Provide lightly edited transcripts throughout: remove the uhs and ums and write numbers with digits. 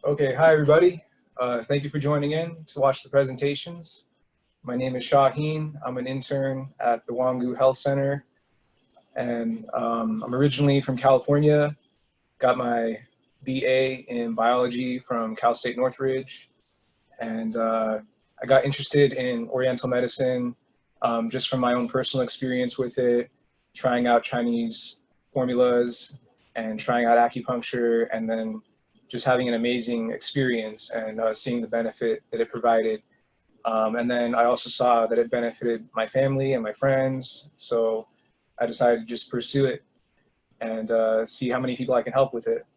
Okay, hi everybody. Thank you for joining in to watch the presentations. My name is Shawheen. I'm an intern at the Wongu Health Center, and I'm originally from California. Got my BA in biology from Cal State Northridge, and I got interested in Oriental medicine just from my own personal experience with it, trying out Chinese formulas and trying out acupuncture, and then just having an amazing experience and seeing the benefit that it provided. And then I also saw that it benefited my family and my friends, so I decided to just pursue it and see how many people I can help with it.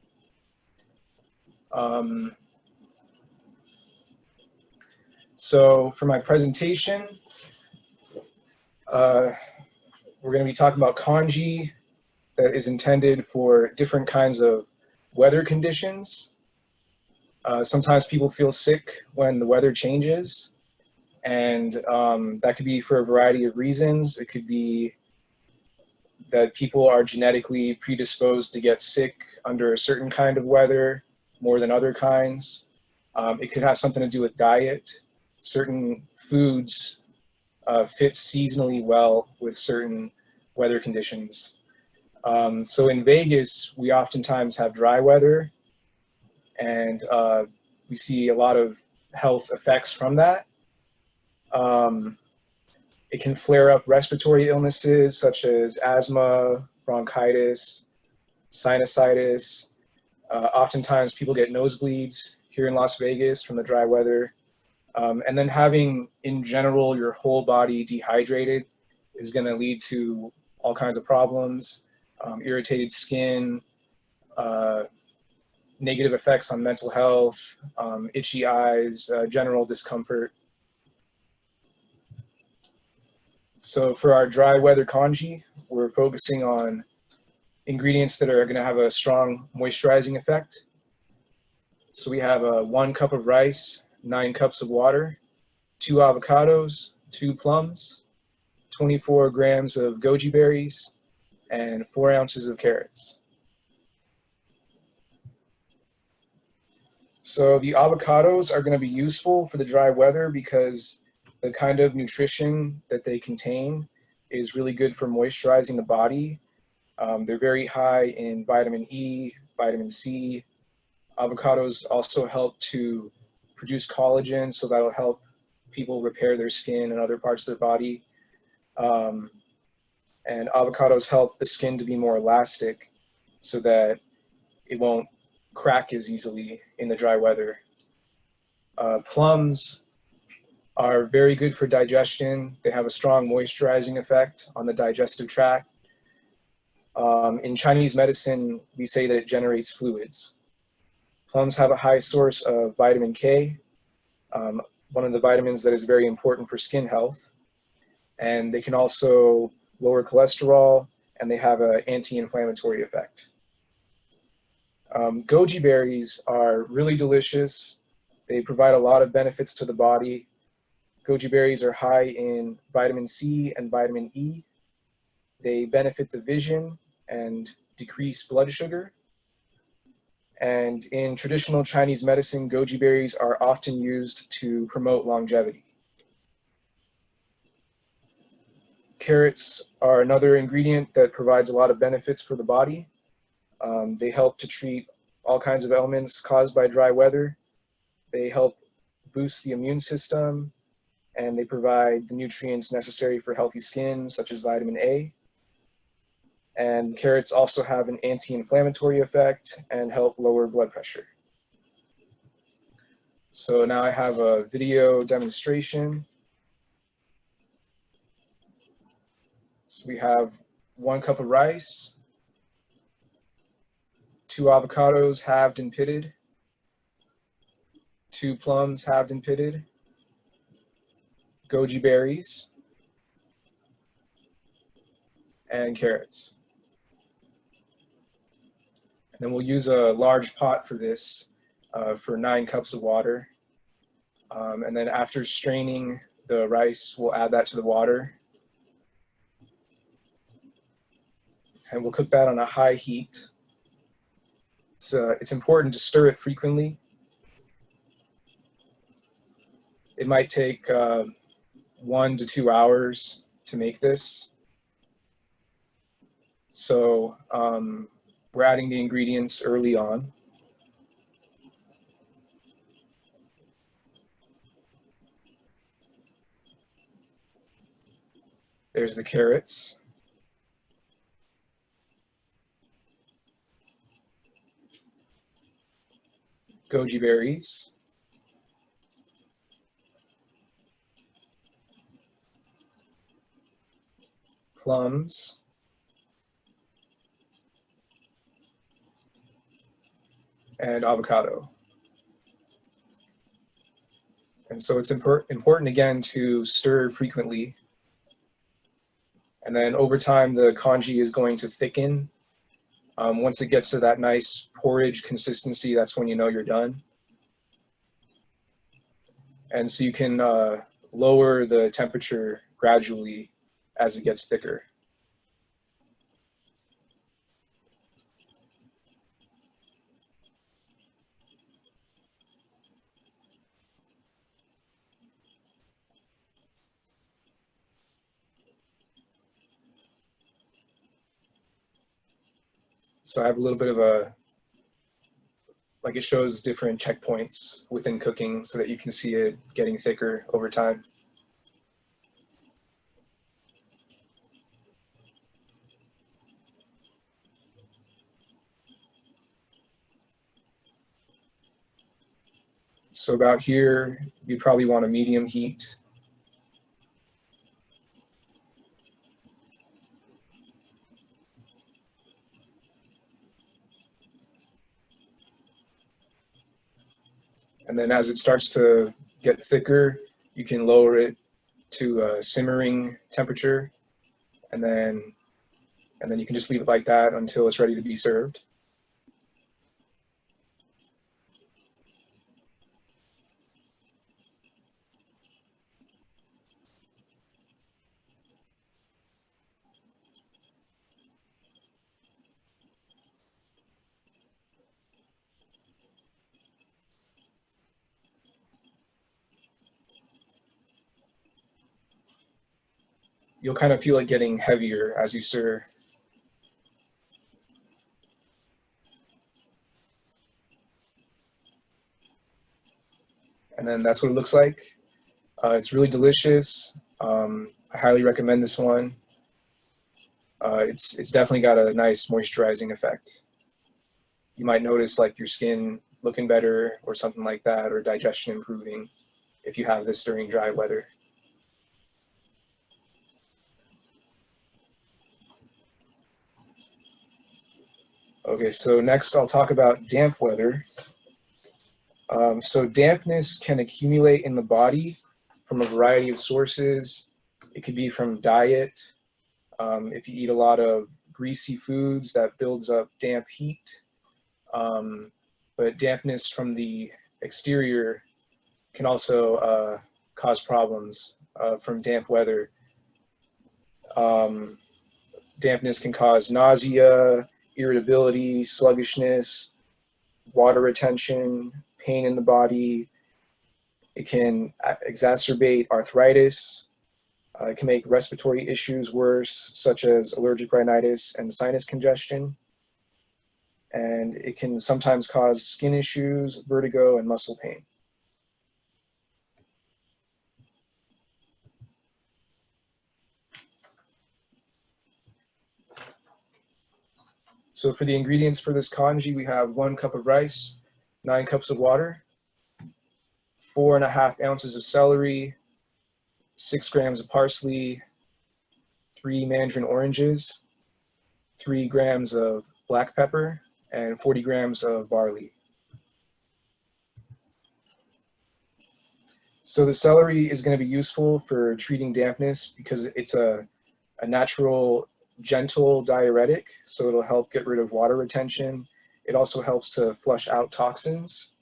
So for my presentation, we're going to be talking about Congee that is intended for different kinds of weather conditions. Sometimes people feel sick when the weather changes, and that could be for a variety of reasons. It could be that people are genetically predisposed to get sick under a certain kind of weather more than other kinds. It could have something to do with diet. Certain foods fit seasonally well with certain weather conditions. So in Vegas, we oftentimes have dry weather, and we see a lot of health effects from that. It can flare up respiratory illnesses such as asthma, bronchitis, sinusitis. Oftentimes people get nosebleeds here in Las Vegas from the dry weather. And then having, in general, your whole body dehydrated is going to lead to all kinds of problems, irritated skin, negative effects on mental health, itchy eyes, general discomfort. So for our dry weather congee, we're focusing on ingredients that are going to have a strong moisturizing effect. So we have 1 cup of rice, 9 cups of water, 2 avocados, 2 plums, 24 grams of goji berries, and 4 ounces of carrots. So the avocados are going to be useful for the dry weather because the kind of nutrition that they contain is really good for moisturizing the body. They're very high in vitamin E, vitamin C. Avocados also help to produce collagen, so that'll help people repair their skin and other parts of their body. And avocados help the skin to be more elastic so that it won't crack as easily in the dry weather. Plums are very good for digestion. They have a strong moisturizing effect on the digestive tract. In Chinese medicine, we say that it generates fluids. Plums have a high source of vitamin K, one of the vitamins that is very important for skin health. And they can also lower cholesterol, and they have an anti-inflammatory effect. Goji berries are really delicious. They provide a lot of benefits to the body. Goji berries are high in vitamin C and vitamin E. They benefit the vision and decrease blood sugar. And in traditional Chinese medicine, goji berries are often used to promote longevity. Carrots are another ingredient that provides a lot of benefits for the body. They help to treat all kinds of ailments caused by dry weather. They help boost the immune system, and they provide the nutrients necessary for healthy skin, such as vitamin A. And carrots also have an anti-inflammatory effect and help lower blood pressure. So now I have a video demonstration. So we have 1 cup of rice, 2 avocados halved and pitted, 2 plums halved and pitted, goji berries, and carrots. And then we'll use a large pot for this, for 9 cups of water. And then after straining the rice, we'll add that to the water. And we'll cook that on a high heat. It's important to stir it frequently It might take 1 to 2 hours to make this. So we're adding the ingredients early on. There's the carrots. Goji berries. Plums. And avocado. And so it's important again to stir frequently. And then over time, the congee is going to thicken. Once it gets to that nice porridge consistency, that's when you know you're done. And so you can lower the temperature gradually as it gets thicker. So I have a little bit of like it shows different checkpoints within cooking so that you can see it getting thicker over time. So about here, you probably want a medium heat. And then as it starts to get thicker, you can lower it to a simmering temperature, and then you can just leave it like that until it's ready to be served. You'll kind of feel it getting heavier as you stir. And then that's what it looks like. It's really delicious. I highly recommend this one. It's definitely got a nice moisturizing effect. You might notice like your skin looking better or something like that, or digestion improving if you have this during dry weather. Okay, so next I'll talk about damp weather. So dampness can accumulate in the body from a variety of sources. It could be from diet. If you eat a lot of greasy foods, that builds up damp heat. But dampness from the exterior can also cause problems from damp weather. Dampness can cause nausea, irritability, sluggishness, water retention, pain in the body. It can exacerbate arthritis. It can make respiratory issues worse, such as allergic rhinitis and sinus congestion. And it can sometimes cause skin issues, vertigo, and muscle pain. So for the ingredients for this congee, we have 1 cup of rice, 9 cups of water, 4.5 ounces of celery, 6 grams of parsley, 3 mandarin oranges, 3 grams of black pepper, and 40 grams of barley. So the celery is going to be useful for treating dampness because it's a natural, gentle diuretic, so it'll help get rid of water retention. It also helps to flush out toxins.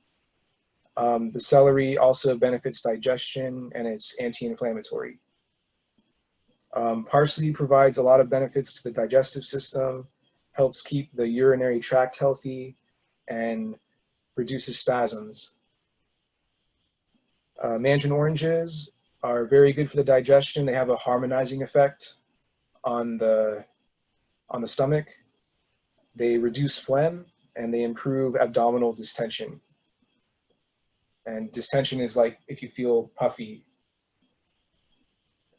The celery also benefits digestion, and it's anti-inflammatory. Parsley provides a lot of benefits to the digestive system, helps keep the urinary tract healthy, and reduces spasms. Mandarin oranges are very good for the digestion. They have a harmonizing effect on the stomach. They reduce phlegm and they improve abdominal distension. And distension is like if you feel puffy.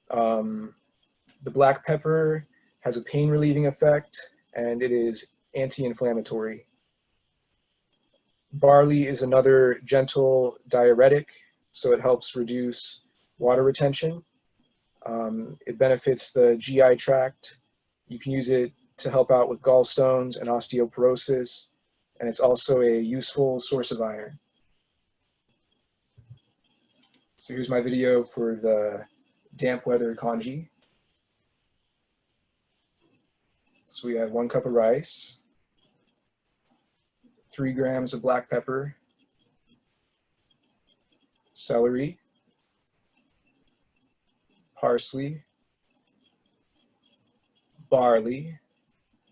The black pepper has a pain relieving effect and it is anti-inflammatory. Barley is another gentle diuretic, so it helps reduce water retention. It benefits the GI tract. You can use it to help out with gallstones and osteoporosis, and it's also a useful source of iron. So here's my video for the damp weather congee. So we have 1 cup of rice, 3 grams of black pepper, celery, parsley, barley,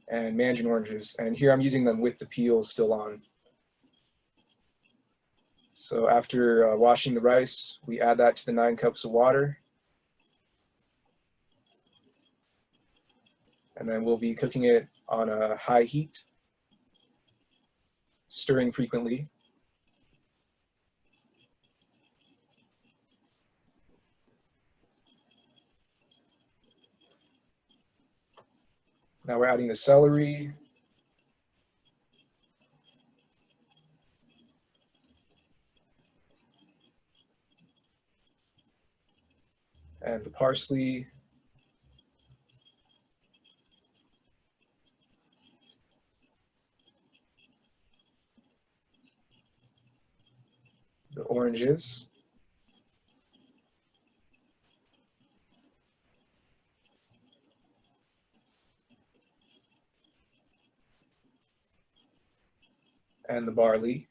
and mandarin oranges. And here I'm using them with the peel still on. So after washing the rice, we add that to the 9 cups of water. And then we'll be cooking it on a high heat, stirring frequently. Now we're adding the celery, and the parsley, the oranges, and the barley.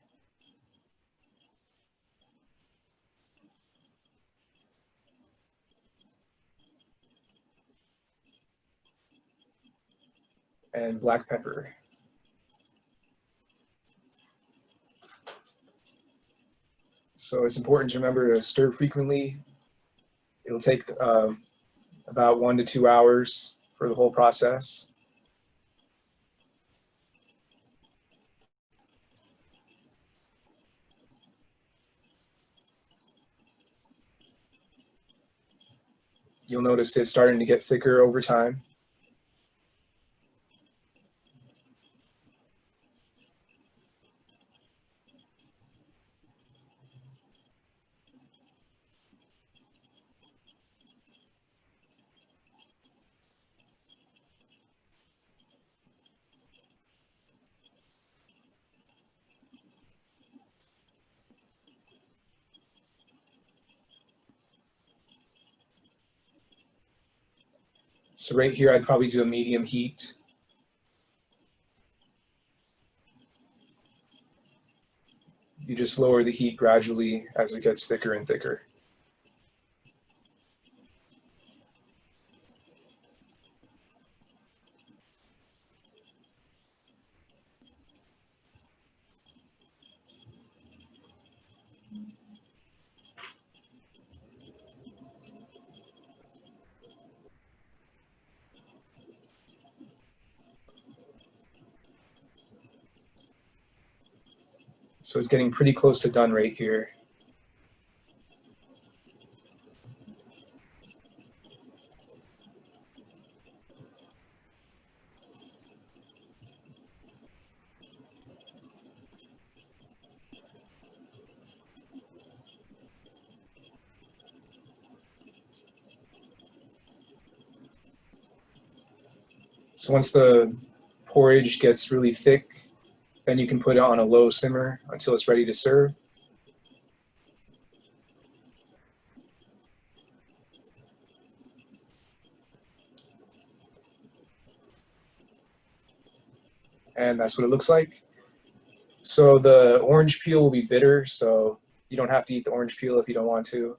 And black pepper. So it's important to remember to stir frequently. It'll take about 1 to 2 hours for the whole process. You'll notice it's starting to get thicker over time. So right here, I'd probably do a medium heat. You just lower the heat gradually as it gets thicker and thicker. So it's getting pretty close to done right here. So once the porridge gets really thick, then you can put it on a low simmer until it's ready to serve. And that's what it looks like. So the orange peel will be bitter, so you don't have to eat the orange peel if you don't want to.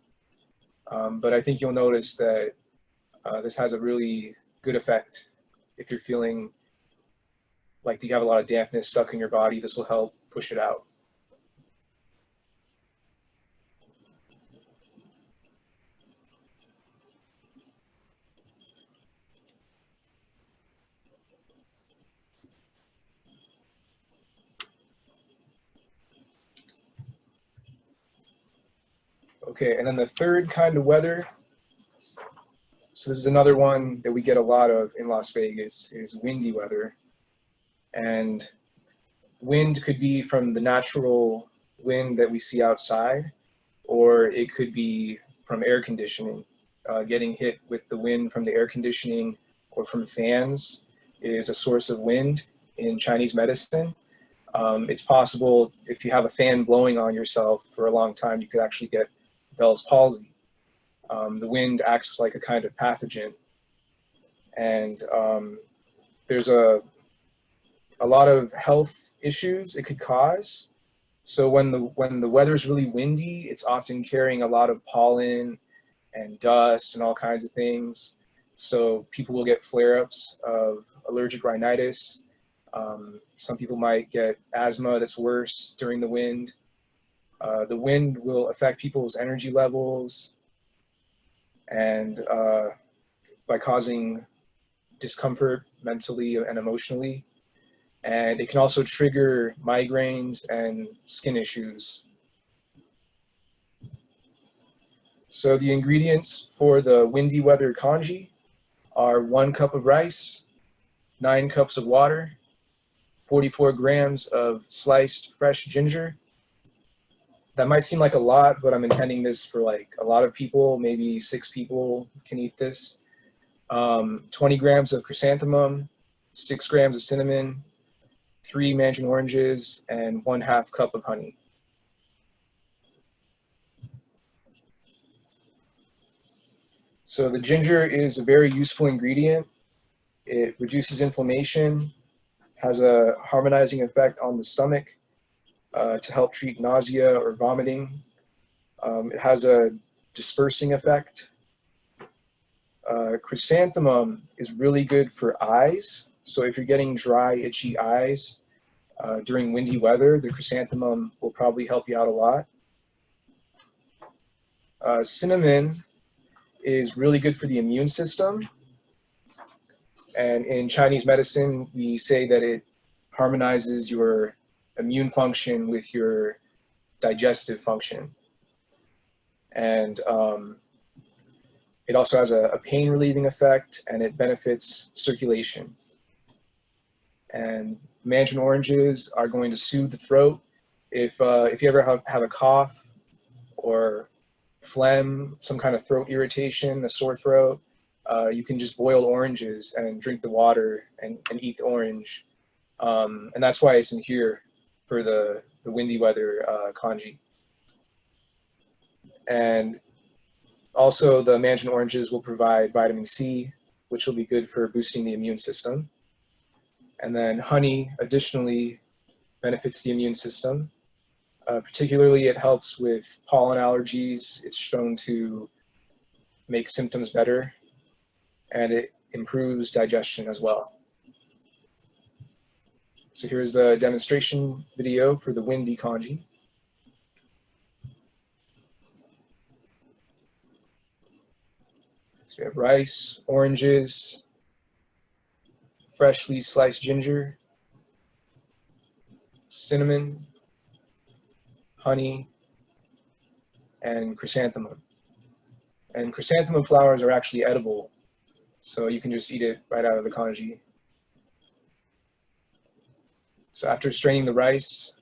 But I think you'll notice that this has a really good effect. If you're feeling like you have a lot of dampness stuck in your body, this will help push it out. Okay, and then the third kind of weather, so this is another one that we get a lot of in Las Vegas, is windy weather. And wind could be from the natural wind that we see outside, or it could be from air conditioning. Getting hit with the wind from the air conditioning or from fans is a source of wind in Chinese medicine. It's possible if you have a fan blowing on yourself for a long time, you could actually get Bell's palsy. The wind acts like a kind of pathogen, and there's a lot of health issues it could cause. So when the weather is really windy, it's often carrying a lot of pollen and dust and all kinds of things. So people will get flare-ups of allergic rhinitis. Some people might get asthma that's worse during the wind. The wind will affect people's energy levels and by causing discomfort mentally and emotionally. And it can also trigger migraines and skin issues. So the ingredients for the windy weather congee are 1 cup of rice, 9 cups of water, 44 grams of sliced fresh ginger. That might seem like a lot, but I'm intending this for like a lot of people, maybe 6 people can eat this. 20 grams of chrysanthemum, 6 grams of cinnamon, 3 mandarin oranges, and 1/2 cup of honey. So the ginger is a very useful ingredient. It reduces inflammation, has a harmonizing effect on the stomach to help treat nausea or vomiting. It has a dispersing effect. Chrysanthemum is really good for eyes. So if you're getting dry, itchy eyes during windy weather, the chrysanthemum will probably help you out a lot. Cinnamon is really good for the immune system. And in Chinese medicine, we say that it harmonizes your immune function with your digestive function. And it also has a pain relieving effect, and it benefits circulation. And mandarin oranges are going to soothe the throat. If you ever have a cough or phlegm, some kind of throat irritation, a sore throat, you can just boil oranges and drink the water and eat the orange. And that's why it's in here for the windy weather congee. And also the mandarin oranges will provide vitamin C, which will be good for boosting the immune system. And then honey additionally benefits the immune system. Particularly it helps with pollen allergies. It's shown to make symptoms better, and it improves digestion as well. So here's the demonstration video for the windy congee. So we have rice, oranges, freshly sliced ginger, cinnamon, honey, and chrysanthemum. And chrysanthemum flowers are actually edible, so you can just eat it right out of the congee. So after straining the rice,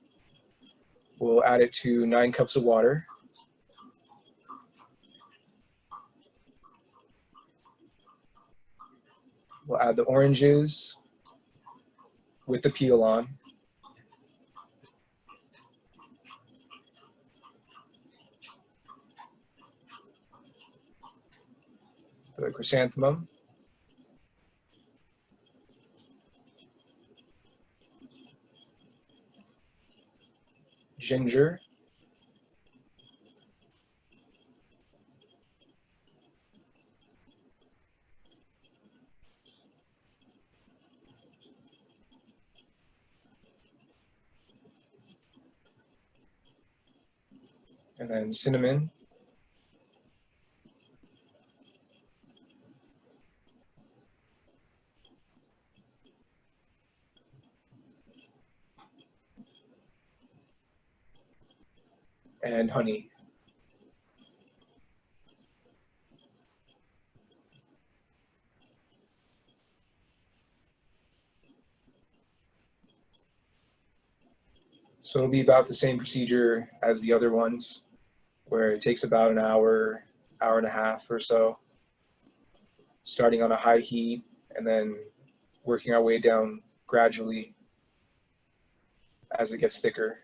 we'll add it to 9 cups of water. We'll add the oranges with the peel on. The chrysanthemum. Ginger. And then cinnamon. And honey. So it'll be about the same procedure as the other ones, where it takes about an hour, hour and a half or so, starting on a high heat and then working our way down gradually as it gets thicker.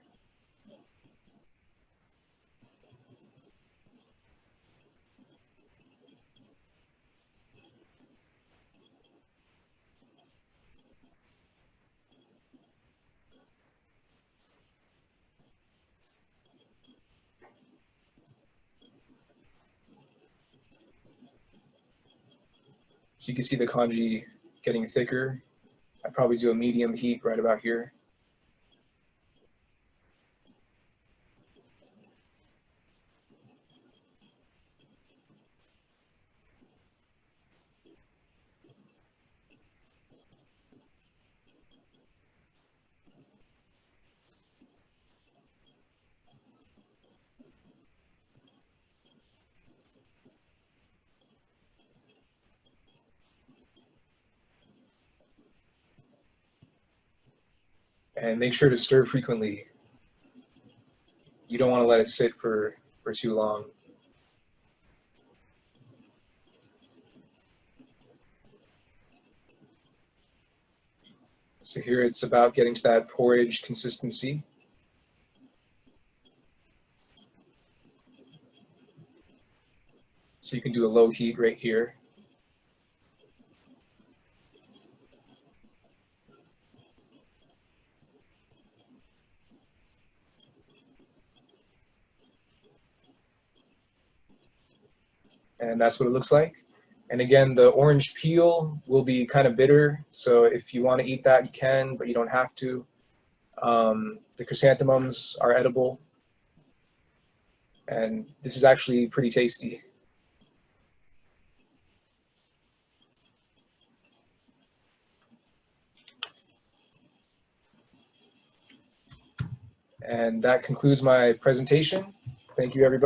So you can see the congee getting thicker. I probably do a medium heat right about here. And make sure to stir frequently. You don't want to let it sit for too long. So here it's about getting to that porridge consistency. So you can do a low heat right here. And that's what it looks like. And again, the orange peel will be kind of bitter, so if you want to eat that, you can, but you don't have to. The chrysanthemums are edible, and this is actually pretty tasty. And that concludes my presentation. Thank you, everybody.